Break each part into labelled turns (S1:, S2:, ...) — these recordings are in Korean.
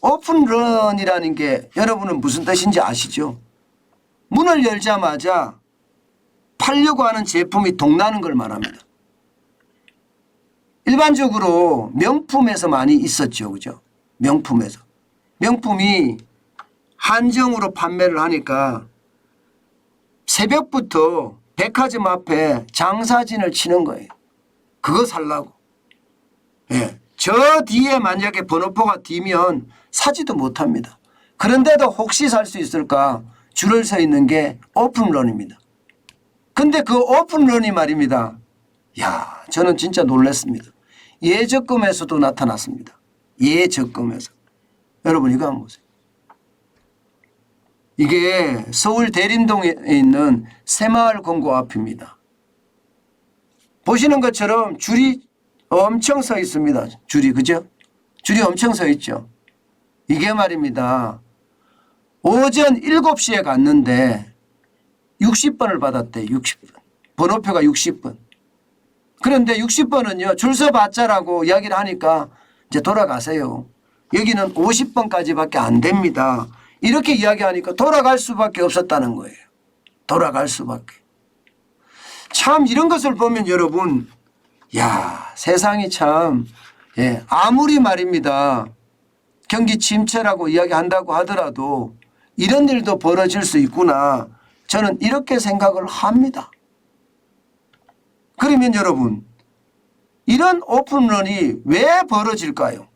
S1: 오픈런이라는 게 여러분은 무슨 뜻인지 아시죠? 문을 열자마자 팔려고 하는 제품이 동나는 걸 말합니다. 일반적으로 명품에서 많이 있었죠. 그죠? 명품에서. 명품이 한정으로 판매를 하니까 새벽부터 백화점 앞에 장사진을 치는 거예요. 그거 살라고. 예. 저 뒤에 만약에 번호표가 뒤면 사지도 못합니다. 그런데도 혹시 살 수 있을까 줄을 서 있는 게 오픈런입니다. 근데 그 오픈런이 말입니다. 야, 저는 진짜 놀랐습니다. 예적금에서도 나타났습니다. 예적금에서. 여러분 이거 한번 보세요. 이게 서울 대림동에 있는 새마을 금고 앞입니다. 보시는 것처럼 줄이 엄청 서 있습니다. 줄이, 그죠? 줄이 엄청 서 있죠. 이게 말입니다. 오전 7시에 갔는데 60번을 받았대. 60번. 번호표가 60번. 그런데 60번은요. 줄 서 봤자라고 이야기를 하니까 이제 돌아가세요. 여기는 50번까지밖에 안 됩니다. 이렇게 이야기하니까 돌아갈 수밖에 없었다는 거예요. 돌아갈 수밖에. 참 이런 것을 보면 여러분, 야, 세상이 참, 예, 아무리 말입니다. 경기 침체라고 이야기한다고 하더라도 이런 일도 벌어질 수 있구나. 저는 이렇게 생각을 합니다. 그러면 여러분, 이런 오픈런이 왜 벌어질까요?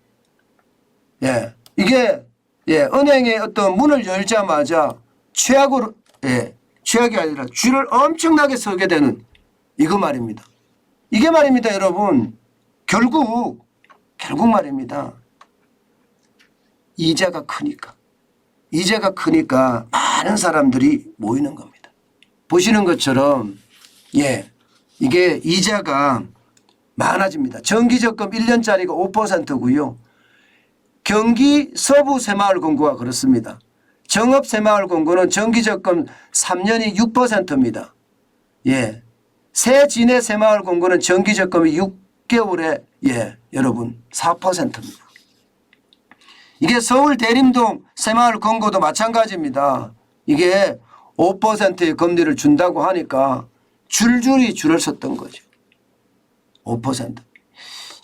S1: 예, 이게 은행의 어떤 문을 열자마자 최악으로, 최악이 아니라 줄을 엄청나게 서게 되는 이거 말입니다. 이게 말입니다, 여러분. 결국 말입니다. 이자가 크니까 많은 사람들이 모이는 겁니다. 보시는 것처럼, 이게 이자가 많아집니다. 정기적금 1년짜리가 5%고요. 경기 서부 새마을금고가 그렇습니다. 정읍 새마을금고는 정기적금 3년이 6%입니다. 새진해 새마을금고는 정기적금이 6개월에 여러분 4%입니다. 이게 서울 대림동 새마을금고도 마찬가지입니다. 이게 5%의 금리를 준다고 하니까 줄줄이 줄을 섰던 거죠. 5%.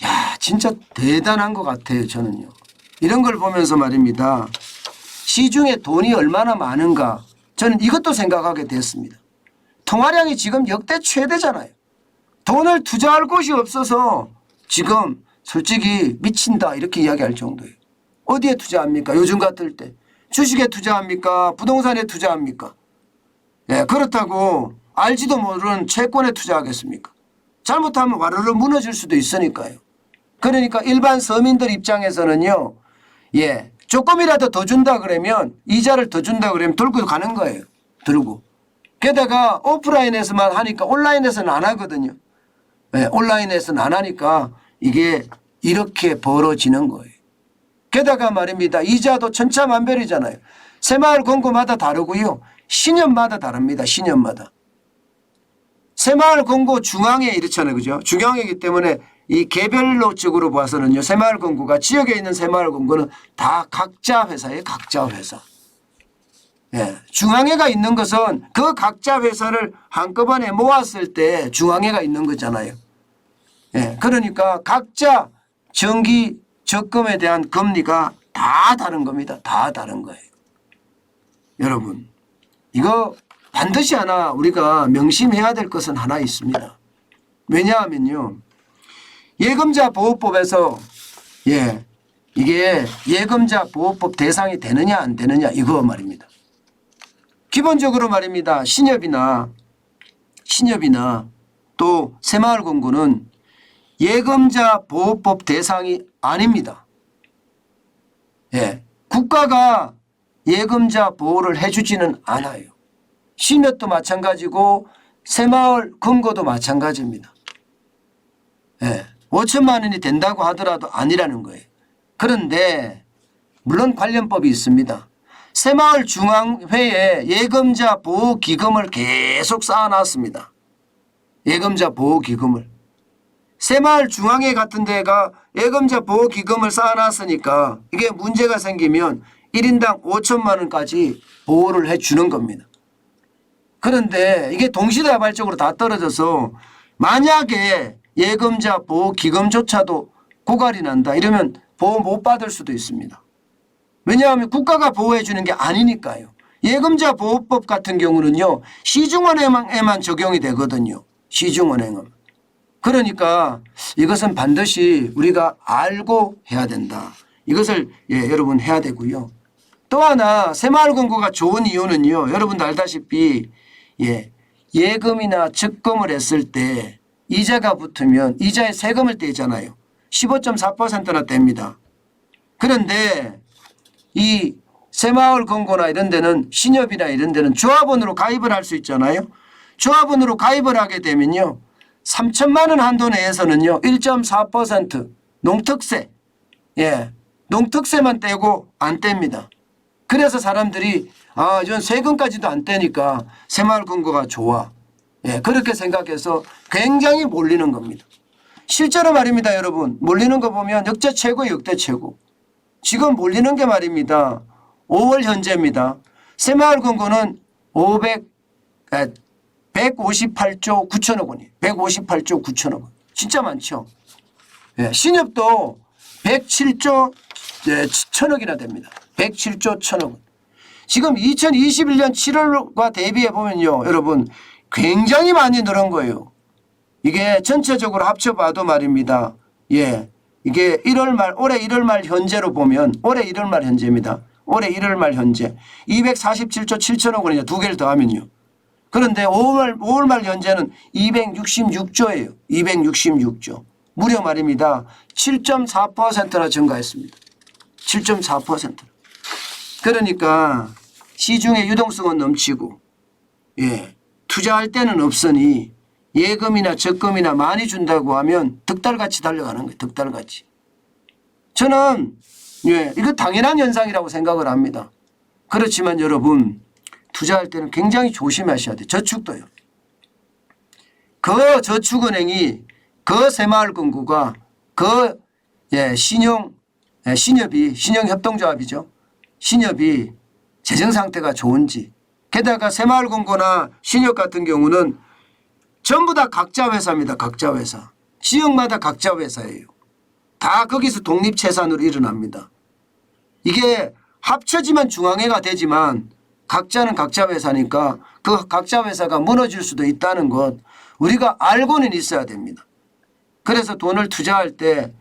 S1: 야, 진짜 대단한 것 같아요, 저는요. 이런 걸 보면서 말입니다. 시중에 돈이 얼마나 많은가, 저는 이것도 생각하게 됐습니다. 통화량이 지금 역대 최대잖아요. 돈을 투자할 곳이 없어서 지금 솔직히 미친다 이렇게 이야기할 정도예요. 어디에 투자합니까? 요즘 같을 때. 주식에 투자합니까? 부동산에 투자합니까? 그렇다고 알지도 모르는 채권에 투자하겠습니까? 잘못하면 와르르 무너질 수도 있으니까요. 그러니까 일반 서민들 입장에서는요. 조금이라도 더 준다 그러면, 이자를 더 준다 그러면 들고 가는 거예요. 들고. 게다가 오프라인에서만 하니까 온라인에서는 안 하거든요. 온라인에서는 안 하니까 이게 이렇게 벌어지는 거예요. 게다가 말입니다. 이자도 천차만별이잖아요. 새마을금고마다 다르고요. 신협마다 다릅니다. 신협마다. 새마을금고 중앙에 이렇잖아요. 그죠? 중앙이기 때문에 이 개별로 쪽으로 봐서는요. 새마을금고가 지역에 있는 새마을금고는 다 각자 회사예요. 각자 회사. 중앙회가 있는 것은 그 각자 회사를 한꺼번에 모았을 때 중앙회가 있는 거잖아요. 그러니까 각자 정기 적금에 대한 금리가 다 다른 겁니다. 다 다른 거예요. 여러분, 이거 반드시 하나 우리가 명심해야 될 것은 하나 있습니다. 왜냐하면요. 예금자 보호법에서 이게 예금자 보호법 대상이 되느냐 안 되느냐 이거 말입니다. 기본적으로 말입니다. 신협이나 또 새마을금고는 예금자 보호법 대상이 아닙니다. 국가가 예금자 보호를 해주지는 않아요. 신협도 마찬가지고 새마을금고도 마찬가지입니다. 5천만 원이 된다고 하더라도 아니라는 거예요. 그런데 물론 관련법이 있습니다. 새마을중앙회에 예금자 보호기금을 계속 쌓아놨습니다. 예금자 보호기금을. 새마을 중앙회 같은 데가 예금자 보호기금을 쌓아놨으니까 이게 문제가 생기면 1인당 5천만 원까지 보호를 해 주는 겁니다. 그런데 이게 동시다발적으로 다 떨어져서 만약에 예금자 보호기금조차도 고갈이 난다 이러면 보호 못 받을 수도 있습니다. 왜냐하면 국가가 보호해 주는 게 아니니까요. 예금자 보호법 같은 경우는요. 시중은행에만 적용이 되거든요. 시중은행은. 그러니까 이것은 반드시 우리가 알고 해야 된다. 이것을 여러분 해야 되고요. 또 하나 새마을금고가 좋은 이유는요. 여러분도 알다시피 예금이나 적금을 했을 때 이자가 붙으면 이자에 세금을 떼잖아요. 15.4%나 뗍니다. 그런데 이 새마을금고나 이런 데는 신협이나 이런 데는 조합원으로 가입을 할 수 있잖아요. 조합원으로 가입을 하게 되면요. 3천만 원 한도 내에서는요. 1.4% 농특세 농특세만 떼고 안 뗍니다. 그래서 사람들이 이건 세금까지도 안 떼니까 새마을금고가 좋아. 그렇게 생각해서 굉장히 몰리는 겁니다. 실제로 말입니다. 여러분 몰리는 거 보면 역대 최고 역대 최고. 지금 몰리는 게 말입니다. 5월 현재입니다. 새마을금고는 158조 9천억 원이에요. 158조 9천억 원. 진짜 많죠. 신협도 107조 1천억이나 됩니다. 107조 1천억 원. 지금 2021년 7월과 대비해 보면요. 여러분 굉장히 많이 늘은 거예요. 이게 전체적으로 합쳐봐도 말입니다. 이게 1월 말 올해 1월 말 현재로 보면 올해 1월 말 현재입니다. 올해 1월 말 현재 247조 7천억 원이냐 두 개를 더하면요. 그런데 5월 말 현재는 266조예요. 266조. 무려 말입니다. 7.4%나 증가했습니다. 7.4%. 그러니까 시중에 유동성은 넘치고 투자할 때는 없으니 예금이나 적금이나 많이 준다고 하면 득달같이 달려가는 거예요. 득달같이. 저는 이거 당연한 현상이라고 생각을 합니다. 그렇지만 여러분 투자할 때는 굉장히 조심하셔야 돼요. 저축도요. 그 저축은행이 그 새마을금고가 그 신협이 신용협동조합이죠. 신협이 재정상태가 좋은지 게다가 새마을금고나 신협 같은 경우는 전부 다 각자 회사입니다. 각자 회사. 지역마다 각자 회사예요. 다 거기서 독립채산으로 일어납니다. 이게 합쳐지면 중앙회가 되지만 각자는 각자 회사니까 그 각자 회사가 무너질 수도 있다는 것 우리가 알고는 있어야 됩니다. 그래서 돈을 투자할 때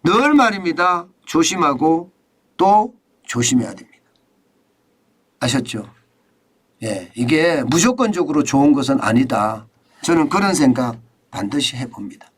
S1: 늘 말입니다. 조심하고 또 조심해야 됩니다. 아셨죠? 이게 무조건적으로 좋은 것은 아니다. 저는 그런 생각 반드시 해봅니다.